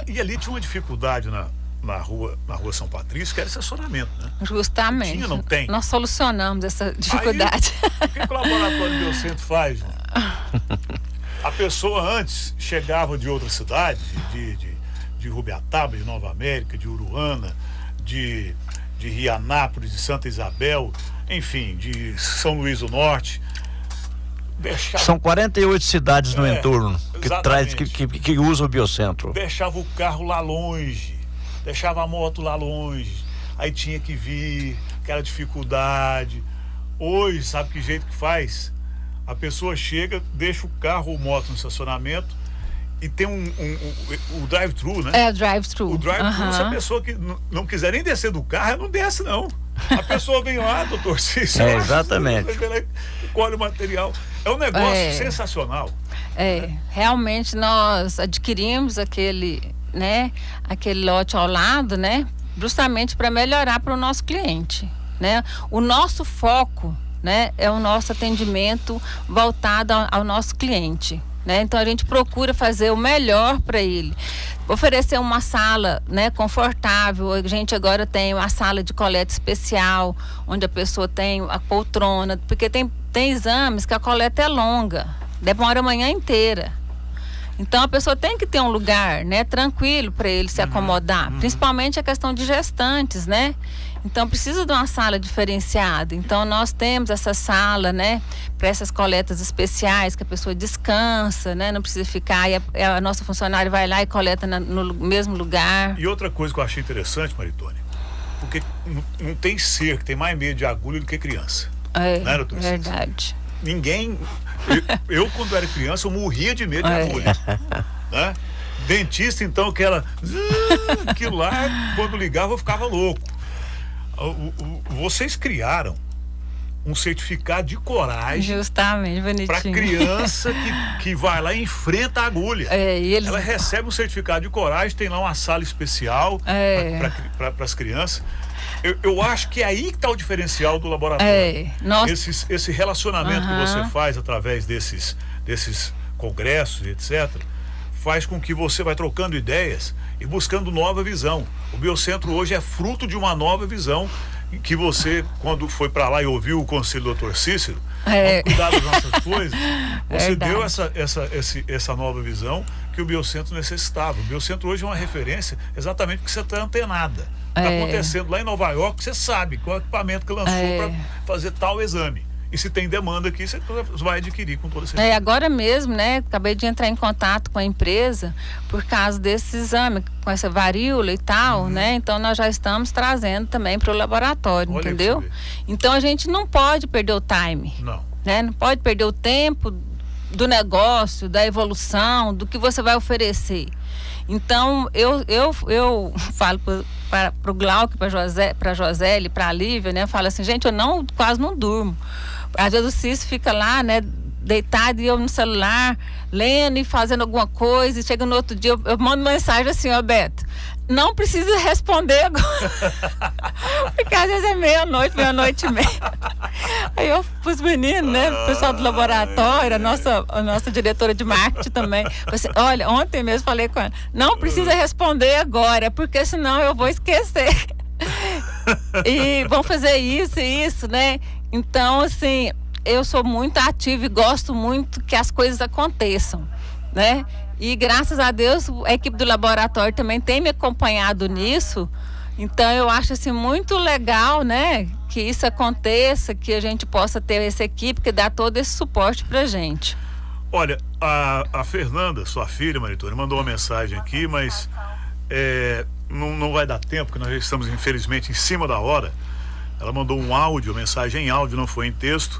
E ali tinha uma dificuldade na rua São Patrício, que era estacionamento, né? Justamente. Tinha, não tem? Nós solucionamos essa dificuldade. Aí, o que o laboratório do Biocentro faz, João? A pessoa antes chegava de outra cidade, de Rubiataba, de Nova América, de Uruana, de Rianápolis, de Santa Isabel, enfim, de São Luís do Norte. São 48 cidades no entorno que usam o Biocentro. Deixava o carro lá longe. deixava a moto lá longe, aí tinha que vir, aquela dificuldade. Hoje, sabe que jeito que faz? A pessoa chega, deixa o carro ou moto no estacionamento e tem o drive-thru, né? O drive-thru. O drive-thru, se a pessoa que não quiser nem descer do carro, ela não desce, não. A pessoa vem lá, doutor Cícero. Exatamente. Colhe o material. É um negócio sensacional. Realmente nós adquirimos aquele lote ao lado, né? Justamente para melhorar para o nosso cliente, né? O nosso foco, né, é o nosso atendimento voltado ao nosso cliente, né? Então a gente procura fazer o melhor para ele, oferecer uma sala, né, confortável. A gente agora tem uma sala de coleta especial, onde a pessoa tem a poltrona, porque tem exames que a coleta é longa, demora a manhã inteira. Então a pessoa tem que ter um lugar, né, tranquilo para ele se acomodar, principalmente a questão de gestantes, né? Então precisa de uma sala diferenciada. Então nós temos essa sala, né, para essas coletas especiais, que a pessoa descansa, né, não precisa ficar, e a nossa funcionária vai lá e coleta no mesmo lugar. E outra coisa que eu achei interessante, Maritone, porque não tem ser que tem mais medo de agulha do que criança. Né, doutor? Verdade. Ninguém... Eu, quando era criança, eu morria de medo de agulha. Né? Dentista, então, aquilo lá, quando ligava, eu ficava louco. Vocês criaram um certificado de coragem. Justamente, bonitinho. Para criança que vai lá e enfrenta a agulha. Ela recebe um certificado de coragem, tem lá uma sala especial para as crianças. Eu acho que é aí que está o diferencial do laboratório. Esse relacionamento que você faz através desses congressos, etc., faz com que você vai trocando ideias e buscando nova visão. O Biocentro hoje é fruto de uma nova visão que você, quando foi para lá e ouviu o conselho do Dr. Cícero, cuidar das nossas coisas, você deu essa nova visão que o Biocentro necessitava. O Biocentro hoje é uma referência exatamente porque você está antenada. Está acontecendo lá em Nova York, você sabe qual equipamento que lançou para fazer tal exame. E se tem demanda aqui, você vai adquirir com toda certeza. Agora mesmo, né? Acabei de entrar em contato com a empresa por causa desse exame, com essa varíola e tal, né? Então nós já estamos trazendo também para o laboratório, entendeu? Então a gente não pode perder o time. Não. Né? Não pode perder o tempo do negócio, da evolução, do que você vai oferecer. Então, eu falo para o Glauco, para a Josele, para a Lívia, né? Eu falo assim, gente, eu quase não durmo. Às vezes o Cícero fica lá, né, deitado, e eu no celular, lendo e fazendo alguma coisa, e chega no outro dia, eu mando mensagem assim, ó, Beto, não precisa responder agora. Porque às vezes é meia-noite e meia. Aí eu, pros meninos, né, o pessoal do laboratório, a nossa diretora de marketing também, assim, olha, ontem mesmo falei com ela, não precisa responder agora, porque senão eu vou esquecer. E vão fazer isso, né? Então, assim, eu sou muito ativa e gosto muito que as coisas aconteçam, né? E graças a Deus, a equipe do laboratório também tem me acompanhado nisso. Então, eu acho assim muito legal, né? Que isso aconteça, que a gente possa ter essa equipe que dá todo esse suporte pra gente. Olha, a Fernanda, sua filha, Maritone, mandou uma mensagem aqui, mas não vai dar tempo, porque nós já estamos, infelizmente, em cima da hora. Ela mandou um áudio, mensagem em áudio, não foi em texto,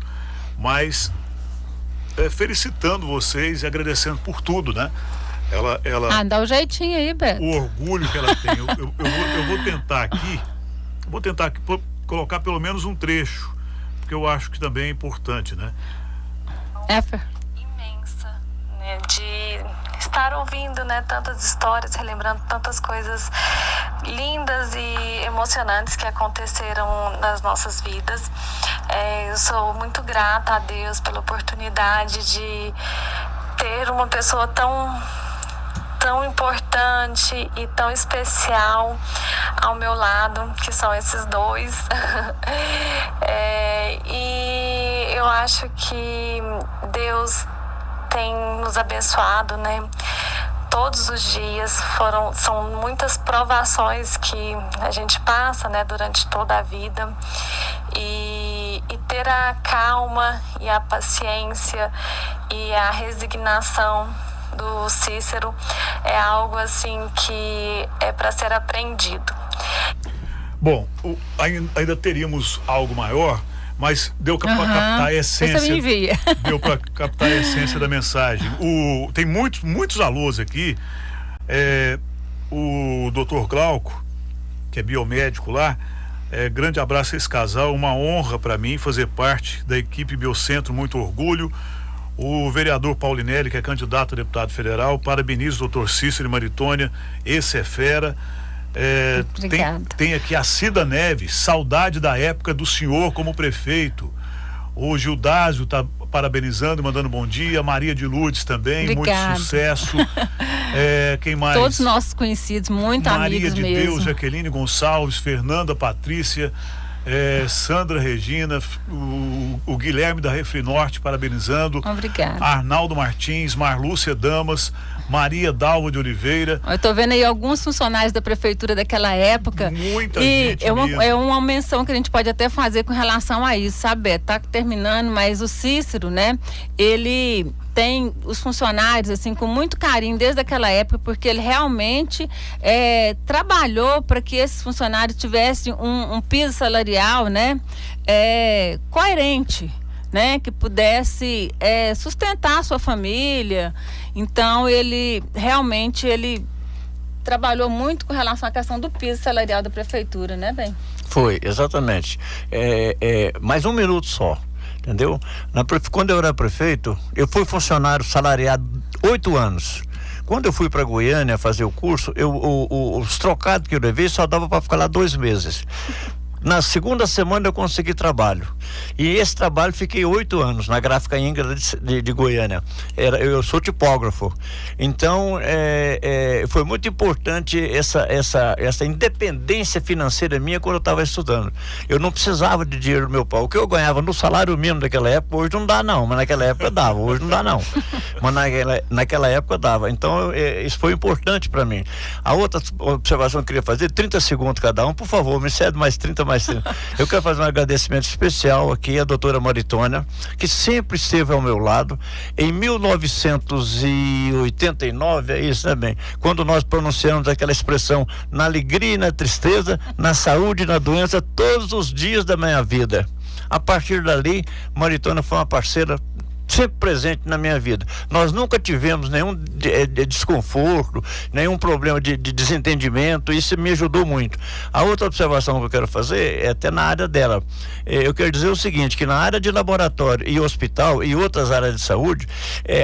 mas felicitando vocês e agradecendo por tudo, né? Ela dá um jeitinho aí, Beto. O orgulho que ela tem. Eu vou tentar aqui colocar pelo menos um trecho, porque eu acho que também é importante, né? Imensa, né? De estar ouvindo, né, tantas histórias, relembrando tantas coisas lindas e emocionantes que aconteceram nas nossas vidas. Eu sou muito grata a Deus pela oportunidade de ter uma pessoa tão importante e tão especial ao meu lado, que são esses dois. E eu acho que Deus tem nos abençoado, né? Todos os dias são muitas provações que a gente passa, né, durante toda a vida, e ter a calma e a paciência e a resignação do Cícero é algo assim que é para ser aprendido. Bom, ainda teríamos algo maior, mas deu para captar a essência. Você me envia. Deu para captar a essência da mensagem. Tem muitos alôs aqui. O Dr. Glauco, que é biomédico lá, grande abraço a esse casal, uma honra para mim fazer parte da equipe Biocentro, muito orgulho. O vereador Paulinelli, que é candidato a deputado federal, parabenizo o doutor Cícero e Maritônia, esse é fera. Tem aqui a Cida Neves, saudade da época do senhor como prefeito. O Gildásio está parabenizando e mandando bom dia. Maria de Lourdes também, Obrigada. Muito sucesso. Quem mais? Todos nossos conhecidos, muito amigos mesmo. Maria de Deus, Jaqueline Gonçalves, Fernanda Patrícia, Sandra Regina, o Guilherme da Refri Norte parabenizando. Obrigada. Arnaldo Martins, Marlúcia Damas, Maria Dalva de Oliveira. Eu tô vendo aí alguns funcionários da prefeitura daquela época. Muita gente mesmo. É uma menção que a gente pode até fazer com relação a isso, sabe? Tá terminando, mas o Cícero, né? Ele tem os funcionários assim com muito carinho desde aquela época, porque ele realmente trabalhou para que esses funcionários tivessem um piso salarial, né? Coerente, né? Que pudesse sustentar a sua família. Então ele realmente trabalhou muito com relação à questão do piso salarial da prefeitura, né, bem? Foi, exatamente. Mais um minuto só. Entendeu? Quando eu era prefeito, eu fui funcionário salariado 8 anos. Quando eu fui para Goiânia fazer o curso, os trocados que eu levei só dava para ficar lá 2 meses. Na segunda semana eu consegui trabalho. E esse trabalho fiquei 8 anos na Gráfica Ingra de Goiânia. Eu sou tipógrafo. Então, foi muito importante essa independência financeira minha quando eu estava estudando. Eu não precisava de dinheiro do meu pai. O que eu ganhava no salário mínimo daquela época, hoje não dá não, mas naquela época dava. Hoje não dá não. Mas naquela época dava. Então, isso foi importante para mim. A outra observação que eu queria fazer, 30 segundos cada um, por favor, me cede mais 30. Eu quero fazer um agradecimento especial aqui à doutora Maritônia, que sempre esteve ao meu lado. Em 1989, é isso, né, bem? Quando nós pronunciamos aquela expressão, na alegria e na tristeza, na saúde e na doença, todos os dias da minha vida. A partir dali, Maritônia foi uma parceira sempre presente na minha vida. Nós nunca tivemos nenhum desconforto, nenhum problema de desentendimento. Isso me ajudou muito. A outra observação que eu quero fazer é até na área dela. Eu quero dizer o seguinte, que na área de laboratório e hospital e outras áreas de saúde,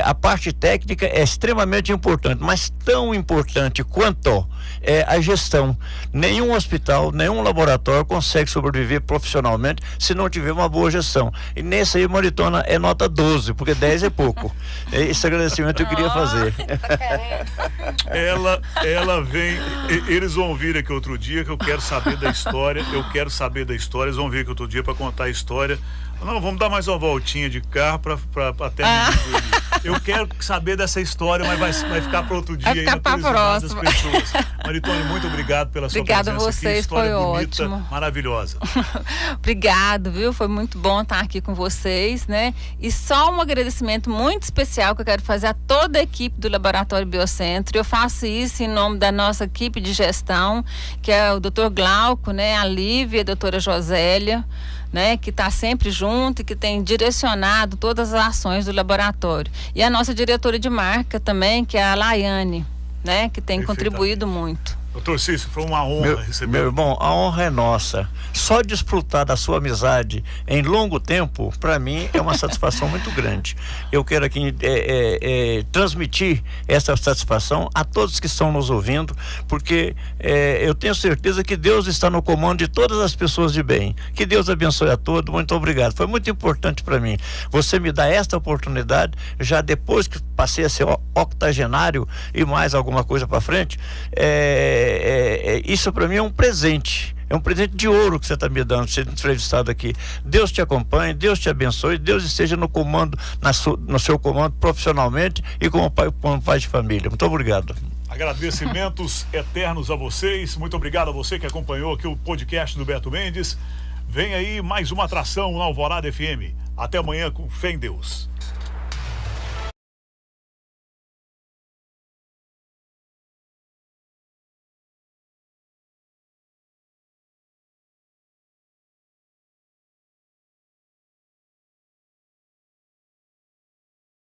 a parte técnica é extremamente importante, mas tão importante quanto a gestão. Nenhum hospital, nenhum laboratório consegue sobreviver profissionalmente se não tiver uma boa gestão. E nesse aí, Maritônia é nota 12, porque 10 é pouco. Esse agradecimento eu queria fazer. Ela vem, eles vão vir aqui outro dia, que eu quero saber da história, eles vão vir aqui outro dia para contar a história. Não, vamos dar mais uma voltinha de carro para terminar. Eu quero saber dessa história, mas vai ficar para outro dia. Vai ficar para a próxima. Maritônia, muito obrigado pela sua presença. Obrigada a vocês, aqui. Foi bonita, ótimo. Maravilhosa. Obrigado, viu? Foi muito bom estar aqui com vocês, né? E só um agradecimento muito especial que eu quero fazer a toda a equipe do Laboratório Biocentro. Eu faço isso em nome da nossa equipe de gestão, que é o Dr. Glauco, né? A Lívia, a doutora Josélia, né, que está sempre junto e que tem direcionado todas as ações do laboratório. E a nossa diretora de marca também, que é a Laiane, né, que tem contribuído muito. Doutor Cícero, foi uma honra receber. Meu irmão, a honra é nossa. Só desfrutar da sua amizade em longo tempo, para mim, é uma satisfação muito grande. Eu quero aqui transmitir essa satisfação a todos que estão nos ouvindo, porque eu tenho certeza que Deus está no comando de todas as pessoas de bem. Que Deus abençoe a todos. Muito obrigado. Foi muito importante para mim. Você me dá esta oportunidade, já depois que passei a ser octogenário e mais alguma coisa para frente, isso para mim é um presente. É um presente de ouro que você está me dando, sendo entrevistado aqui. Deus te acompanhe, Deus te abençoe, Deus esteja no comando, no seu comando profissionalmente e como pai de família. Muito obrigado. Agradecimentos eternos a vocês. Muito obrigado a você que acompanhou aqui o podcast do Beto Mendes. Vem aí mais uma atração na Alvorada FM. Até amanhã, com fé em Deus.